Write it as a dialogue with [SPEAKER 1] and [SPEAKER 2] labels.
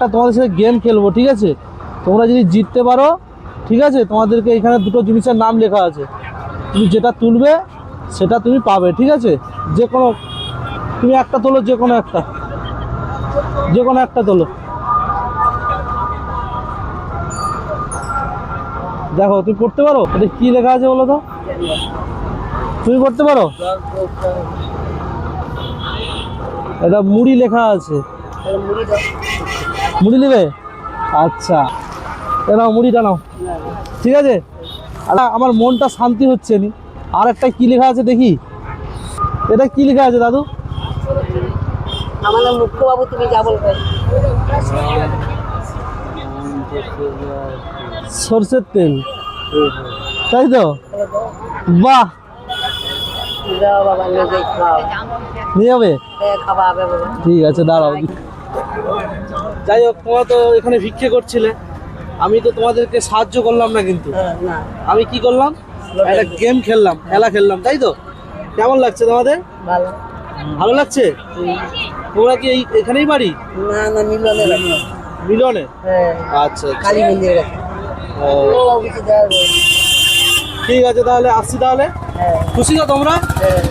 [SPEAKER 1] একটা তোমাদের সাথে গেম খেলবো, ঠিক আছে? তোমরা যদি জিততে পারো, ঠিক আছে, তোমাদেরকে এখানে দুটো জিনিসের নাম লেখা আছে, তুমি যেটা তুলবে সেটা তুমি পাবে, ঠিক আছে? যে কোনো, তুমি একটা তোলো, যে কোনো একটা তোলো। দেখো তুমি পড়তে পারো? এটা কি লেখা আছে বলো তো? তুমি পড়তে পারো? এটা মুড়ি লেখা আছে। মুড়ি নেবে? আচ্ছা, নাও মুড়িটা নাও, ঠিক আছে? আমার মনটা শান্তি হচ্ছে নি। আর একটা কি লেখা আছে দেখি, এটা কি লেখা আছে দাদু?
[SPEAKER 2] আমাদের মুখ্য বাবু, তুমি যা বলবে।
[SPEAKER 1] সরষের তেল, তাই তো? বাহ,
[SPEAKER 2] বাবা নিজে খাও,
[SPEAKER 1] নিয়ে যাবে?
[SPEAKER 2] খাওয়া হবে বলে।
[SPEAKER 1] ঠিক আছে, দাঁড়াও। যাই হোক, তোমরা তো এখানে ভিক্ষে করছিলে, আমি তো তোমাদেরকে সাহায্য করলাম না, কিন্তু
[SPEAKER 2] না,
[SPEAKER 1] আমি কি করলাম, একটা গেম খেললাম, খেলা খেললাম, তাই তো? কেমন লাগছে তোমাদের?
[SPEAKER 2] ভালো।
[SPEAKER 1] ভালো লাগছে? তোমরা কি এখানেই বাড়ি?
[SPEAKER 2] না না, মিলনে বাড়ি।
[SPEAKER 1] মিলনে?
[SPEAKER 2] হ্যাঁ,
[SPEAKER 1] আচ্ছা আচ্ছা।
[SPEAKER 2] কালী মন্দিরের কাছে।
[SPEAKER 1] ও, ঠিক আছে, তাহলে আসছি তাহলে।
[SPEAKER 2] হ্যাঁ
[SPEAKER 1] খুশি তো তোমরা?
[SPEAKER 2] হ্যাঁ।